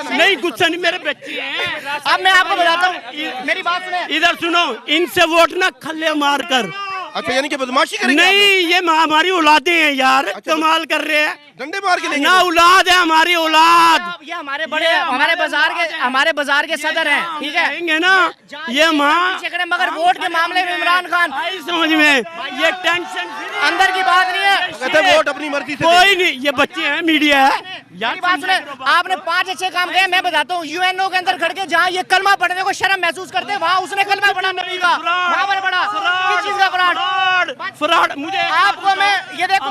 नहीं गुस्सा नहीं, मेरे बच्चे हैं। अब मैं आपको बताता हूँ, मेरी बात सुने। इधर सुनो, इनसे वोट ना खल्ले मार कर। अच्छा, यानी कि बदमाशी करेंगे नहीं, ये हमारी औलादे हैं यार, कमाल कर रहे हैं। डंडे मार के लेंगे ना औलाद है हमारी औलाद। ये हमारे बड़े हमारे बाजार के सदर हैं, ठीक है कहेंगे ना ये माँ, मगर वोट के मामले में इमरान खान आई समझ में, ये टेंशन अंदर की बात नहीं है। कहते हैं वोट अपनी मर्जी से कोई नहीं, ये बच्चे हैं, मीडिया है यार। मेरी बात सुने, आपने 5 अच्छे काम किए। मैं बताता हूँ, यूएनओ के अंदर खड़ के जहाँ ये कलमा पढ़ने को शर्म महसूस करते हैं, वहाँ उसने कलमा पढ़ा नबी का, वहाँ पर पढ़ा। किस चीज का फ्रॉड? मुझे आपको मैं ये देखो,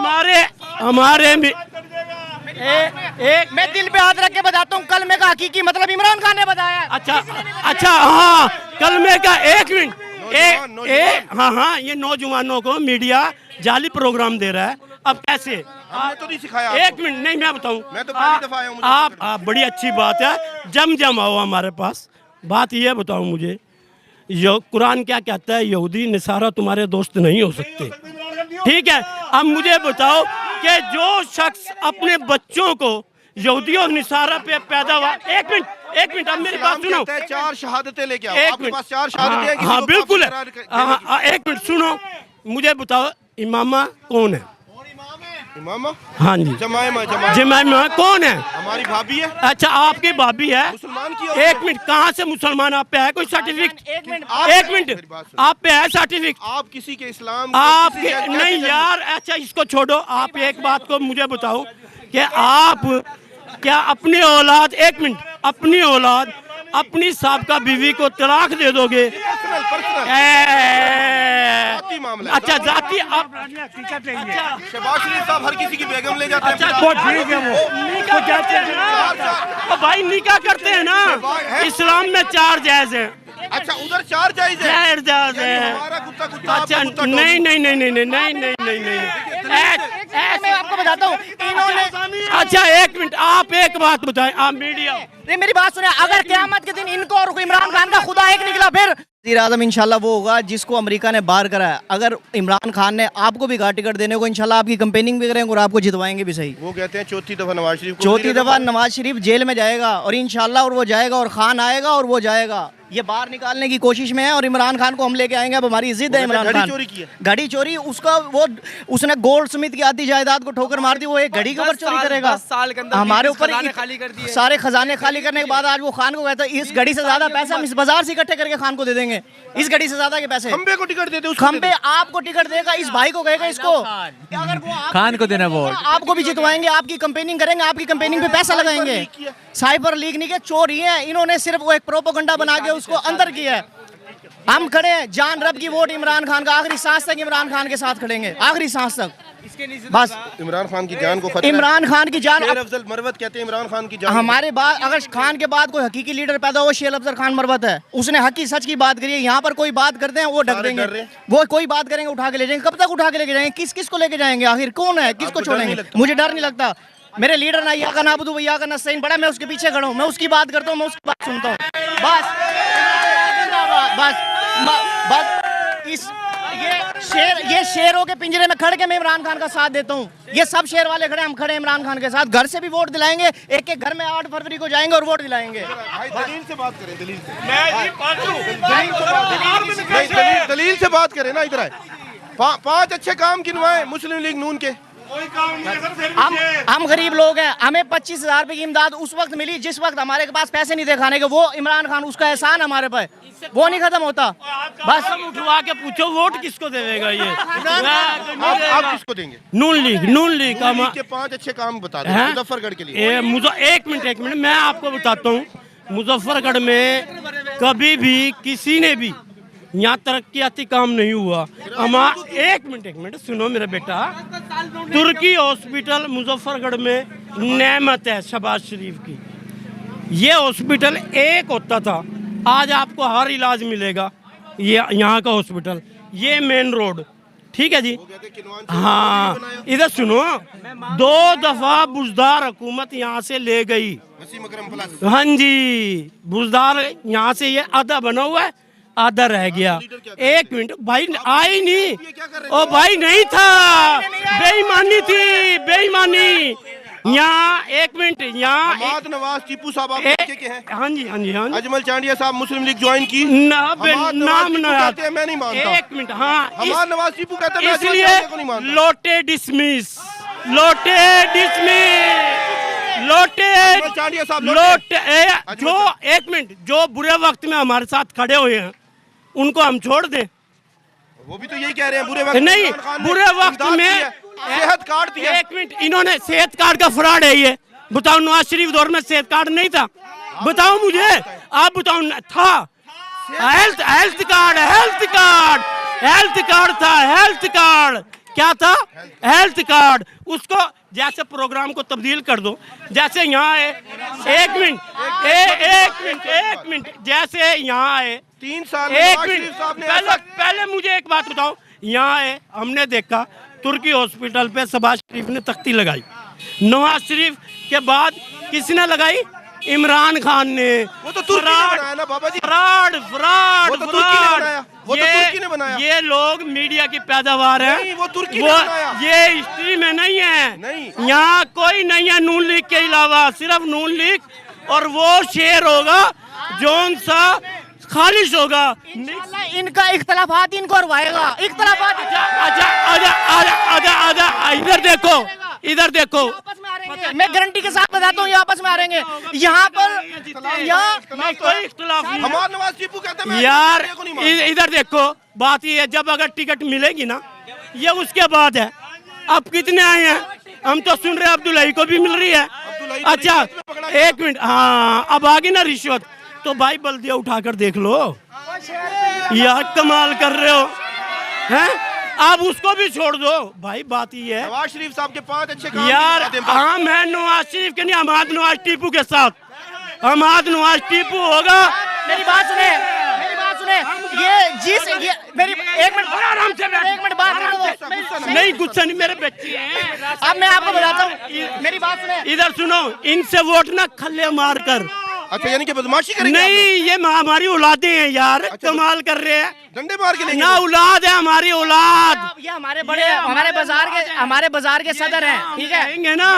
हमारे मैं दिल पे हाथ रख के बताता हूँ, कलमे का हकीकी मतलब इमरान खान ने बताया। अच्छा हाँ, कलमे का 1 मिनट, हाँ, ये नौजवानों को मीडिया जाली प्रोग्राम दे रहा है। अब कैसे? हमने तो नहीं सिखाया 1 मिनट नहीं, मैं बताऊँ, मैं तो पहली दफा आया हूं, मुझे आप बड़ी अच्छी बात है, जम आओ हमारे पास। बात ये बताओ मुझे, कुरान क्या कहता है? यहूदी निसारा तुम्हारे दोस्त नहीं हो सकते, ठीक है। अब मुझे बताओ कि जो शख्स अपने बच्चों को यहूदी और निसारा पे पैदा हुआ, 1 मिनट, अब मेरी बात सुनो। 4 शहादतें लेके आओ, एक आपके मिनट, पास 4 शहादतें हैं, किसी हाँ को बिल्कुल है। काफिर करार 1 मिनट सुनो, मुझे बताओ इमामा कौन है? इमामा? हाँ जी, जमाइमा कौन है? हमारी भाभी है। अच्छा, आपकी भाभी है? मुसलमान की 1 मिनट, कहाँ से मुसलमान? आप पे है कोई सर्टिफिकेट? 1 मिनट, आप पे है सर्टिफिकेट? आप किसी के इस्लाम आपके नहीं यार, अच्छा इसको छोड़ो। आप एक बात को मुझे बताओ कि आप क्या अपनी औलाद, 1 मिनट, अपनी औलाद अपनी साहबका बीवी को तलाक दे दोगे? अच्छा जाति, आप शहबाज शरीफ साहब हर किसी की बेगम ले जाते हैं। अच्छा ठीक है, वो भाई निकाह करते हैं ना, इस्लाम में 4 जायज है। अच्छा, उधर 4 जायज है। हमारा कुत्ता अच्छा नहीं, मैं आपको बताता हूँ, इन्होंने अच्छा 1 मिनट, आप एक बात बताएं, आप मीडिया, मेरी बात सुने, अगर क़यामत के दिन इनको और इमरान खान का खुदा एक निकला, फिर वज़ीर आज़म इंशाल्लाह वो होगा जिसको अमेरिका ने बाहर करा है। अगर इमरान खान ने आपको भी कहा टिकट देने को, इंशाल्लाह आपकी कैंपेनिंग भी करेंगे और आपको जितवाएंगे भी। सही, वो कहते हैं चौथी दफा नवाज शरीफ जेल में जाएगा और इंशाल्लाह और वो जाएगा और खान आएगा और वो जाएगा। ये बाहर निकालने की कोशिश में है और इमरान खान को हम लेके आएंगे। अब हमारी जिद है इमरान खान। घड़ी चोरी उसका, वो उसने गोल्ड स्मिथ की आधी जायदाद को ठोकर मार दी, वो एक घड़ी के ऊपर चोरी करेगा। 10 साल के अंदर हमारे ऊपर खाली कर दिए, सारे खजाने खाली करने के बाद आज वो खान को कहता है इस घड़ी से ज्यादा पैसा हम इस बाजार से इकट्ठे करके खान को दे देंगे, इस घड़ी से ज्यादा के पैसे। खंबे को टिकट देते, खंबे आपको टिकट देगा, इस भाई को कहेगा इसको, अगर वो खान को देना वोट, आपको भी जितवाएंगे, आपकी कैंपेनिंग करेंगे, आपकी कैंपेनिंग पे पैसा लगाएंगे। साइबर लीग नहीं के चोर ही है, इन्होंने सिर्फ वो एक प्रोपेगेंडा बना के उसको अंदर किया है। हम खड़े हैं, जान रब की वोट इमरान खान का, आखिरी सांस तक इमरान खान के साथ खड़ेंगे, आखिरी सांस तक। बस इमरान खान की जान को, इमरान खान की जान, अफजल मरवत कहते हैं इमरान खान की जान। हमारे बाद अगर खान के बाद कोई हकीकी लीडर पैदा हो, शेर अफजल खान मरवत है, उसने हकी सच की बात करी है। यहाँ पर कोई बात करते हैं वो ढक देंगे, वो कोई बात करेंगे उठा के ले जाएंगे। कब तक उठा के लेके जाएंगे? किस को लेके जाएंगे? आखिर कौन है, किसको छोड़ेंगे? मुझे डर नहीं लगता। मेरे लीडर ना या का नाबुदू भैया का नस्तीन बड़ा, मैं उसके पीछे खड़ा हूँ, मैं उसकी बात करता हूँ, मैं उसकी बात सुनता हूँ। बस ये शेरों के पिंजरे में खड़ के मैं इमरान खान का साथ देता हूँ। ये सब शेर वाले खड़े, हम खड़े इमरान खान के साथ। घर से भी वोट दिलाएंगे, एक घर में 8 फरवरी को जाएंगे और वोट दिलाएंगे। दलील से बात करें, दलील से बात करें ना। इधर आए, 5 अच्छे काम गिनवाए मुस्लिम लीग नून के। हम गरीब लोग हैं, हमें 25,000 रुपए की इमदाद उस वक्त मिली जिस वक्त हमारे के पास पैसे नहीं थे खाने के। वो इमरान खान, उसका एहसान हमारे पे, वो नहीं खत्म होता। बस उठवा के पूछो वोट किसको देगा ये? आप किसको देंगे? नून लीग के 5 अच्छे काम बता दें मुजफ्फरगढ़ के लिए। 1 मिनट मैं आपको बताता हूँ। मुजफ्फरगढ़ में कभी भी किसी ने भी यहाँ तरक्याती काम नहीं हुआ। 1 मिनट सुनो मेरा बेटा, तुर्की हॉस्पिटल मुजफ्फरगढ़ में नेमत है शहबाज शरीफ की। ये हॉस्पिटल एक होता था, आज आपको हर इलाज मिलेगा। ये यहाँ का हॉस्पिटल, ये मेन रोड, ठीक है जी। हाँ इधर सुनो, 2 दफा बुजदार हुकूमत यहाँ से ले गई। हाँ जी, बुजदार यहाँ से ये आधा बना हुआ है, आधा रह गया। 1 मिनट भाई, आई नहीं, ओ भाई नहीं था, बेईमानी थी, बेईमानी। यहाँ एक मिनट यहाँ हमाद नवाज टीपू साहब आप लड़के के हैं। हाँ जी हाँ जी हाँ जी अजमल चांडिया साहब मुस्लिम लीग ज्वाइन की। नाम नाम ना कहते हैं, मैं नहीं मानता। एक मिनट हाँ हमाद नवाज टीपू कहते हैं, मैं अजमल इसलिए चांडिया को नहीं मानता। लोटे डिसमिस लोटे अजमल चांडिया साहब लोटे जो एक मिनट जो बुरे वक्त में हमारे साथ खड़े हुए हैं उनको हम छोड़ दें। वो भी तो यही कह रहे हैं बुरे वक्त नहीं इमरान खान ने बुरे वक्त इमदाद में की है, सेहत कार्ड दिया। एक मिनट इन्होंने सेहत कार्ड का फ्रॉड है ये बताओ। नवाज शरीफ दौर में सेहत कार्ड नहीं था बताओ मुझे आप बताओ था। हेल्थ कार्ड था हेल्थ कार्ड क्या था हेल्थ कार्ड उसको जैसे प्रोग्राम को तब्दील कर दो जैसे यहाँ है एक मिनट जैसे यहाँ है 3 साल एक नवाज मिनट शरीफ साहब ने पहले मुझे एक बात बताओ। यहाँ है हमने देखा तुर्की हॉस्पिटल पे शहबाज शरीफ ने तख्ती लगाई। नवाज शरीफ के बाद किसने लगाई इमरान खान ने। वो तो तुर्की ने बनाया ना बाबा जी। फ्रॉड वो तो तुर्की ने बनाया। वो तो तुर्की ने बनाया। ये लोग मीडिया की पैदावार है। नहीं, वो तुर्की ने बनाया। ये हिस्ट्री में नहीं है। नहीं। यहाँ कोई नहीं है नून लीग के अलावा सिर्फ नून लीग और वो शेर होगा जौन सा खालिश होगा। इनका इख्तलाफात इनको हरवाएगा इख्तलाफात आजा इधर देखो आपस में आ रहेंगे। मैं गारंटी के साथ बताता हूँ ये आपस में आ रहेंगे यहाँ पर नहीं कोई इख्तलाफ नहीं है। हमाद नवाज टीपू कहते हैं, मैं यार अजमल चांडिया को नहीं मानता। इधर देखो बात ये है जब अगर टिकट मिलेगी ना ये उसके बाद है। अब कितने आए हैं हम तो सुन रहे हैं अब्दुल्लाई को भी मिल रही है। अब्दुल्लाई को अच्छा रिश्वत में पकड़ा गया। एक मिनट हाँ अब आ गई ना रिश्वत तो भाई बल्दिया उठाकर देख लो यार कमाल कर रहे हो हैं। आप उसको भी छोड़ दो भाई बात ये है नवाज शरीफ साहब के 5 अच्छे काम यार किए थे। हाँ मैं नवाज शरीफ के नहीं हमाद नवाज टीपू के साथ हमाद नवाज टीपू होगा। मेरी बात सुने ये मेरी एक मिनट बात करने दो। नहीं गुस्सा नहीं मेरे बच्चे हैं। अब मैं आपको बताता हूँ मेरी बात सुने इधर सुनो इनसे वोट ना खल्ले मार कर। अच्छा यानी कि बदमाशी करेंगे आप नहीं ये हमारी औलादें हैं यार कमाल कर रहे हैं। लोग? डंडे मार के लेंगे ना औलाद है हमारी औलाद। ये हमारे बड़े हमारे बाजार के सदर हैं ठीक है कहेंगे ना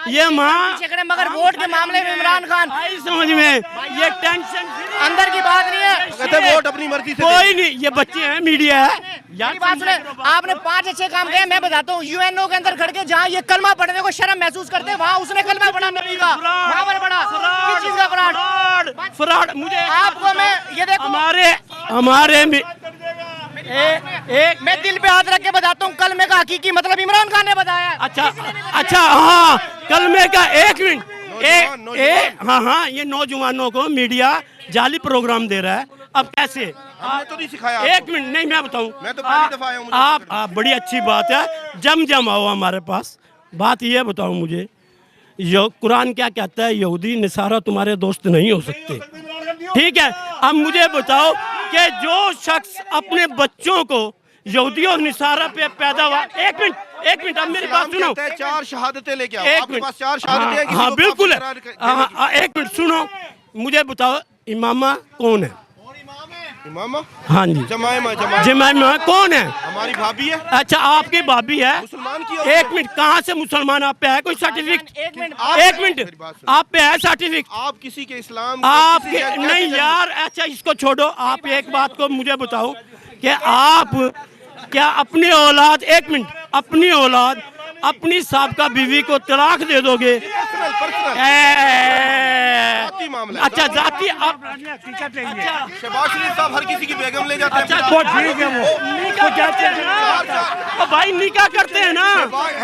ये माँ पीछे मगर वोट के मामले में इमरान खान आई समझ में ये टेंशन अंदर की बात नहीं है। कहते हैं वोट अपनी मर्जी से कोई नहीं ये बच्चे हैं मीडिया है मेरी बात सुने आपने 5 अच्छे काम किए। मैं बताता हूँ यूएनओ के अंदर खड़ के जहाँ ये कलमा पढ़ने को शर्म महसूस करते हैं वहाँ उसने कलमा पढ़ा नबी का वहाँ पर पढ़ा किस चीज का फ्रॉड मुझे आपको मैं ये देखो हमारे में मैं दिल पे हाथ रख के बताता हूँ कलमे का हकीकी मतलब इमरान खान ने बताया। अच्छा हाँ कलमे का एक मिनट हाँ ये नौजवानों को मीडिया जाली प्रोग्राम दे रहा है। अब कैसे हमने तो नहीं सिखाया एक मिनट नहीं मैं बताऊं मैं तो पहली दफा आया हूं, मुझे आप बड़ी अच्छी बात है जम आओ हमारे पास। बात ये बताओ मुझे कुरान क्या कहता है यहूदी निसारा तुम्हारे दोस्त नहीं हो सकते ठीक है। अब मुझे बताओ कि जो शख्स अपने बच्चों को यहूदी और निसारा पे पैदा हुआ एक मिनट अब मेरी बात सुनो 4 शहादतें लेके आओ। एक आपके मिनट पास 4 शहादतें हैं, किसी हाँ को बिल्कुल काफिर है करार एक मिनट सुनो मुझे बताओ इमामा कौन है। इमामा हाँ जी जमाइमा कौन है। हमारी भाभी है अच्छा आपकी भाभी है मुसलमान की। एक मिनट कहाँ से मुसलमान आप पे है कोई सर्टिफिकेट एक मिनट आप पे है सर्टिफिकेट आप किसी के इस्लाम आप नहीं यार अच्छा इसको छोड़ो। आप एक बात को मुझे बताओ कि आप क्या अपनी औलाद एक मिनट अपनी औलाद अपनी साबका बीवी को तलाक दे दोगे। मामला अच्छा जाती आप शहबाज शरीफ साहब हर किसी की बेगम ले जाते हैं। अच्छा तो ठीक है वो जाते हैं ना भाई निकाह करते हैं ना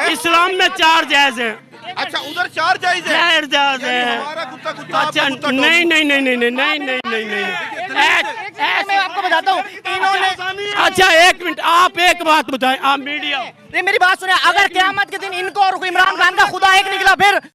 इस्लाम में 4 जायज है। अच्छा उधर 4 जायज है। जायज है हमारा कुत्ता अच्छा नहीं मैं आपको बताता हूँ इन्होंने अच्छा एक मिनट आप एक बात बताएं आप मीडिया मेरी बात सुने अगर क़यामत के दिन इनको और इमरान खान का खुदा एक निकला फिर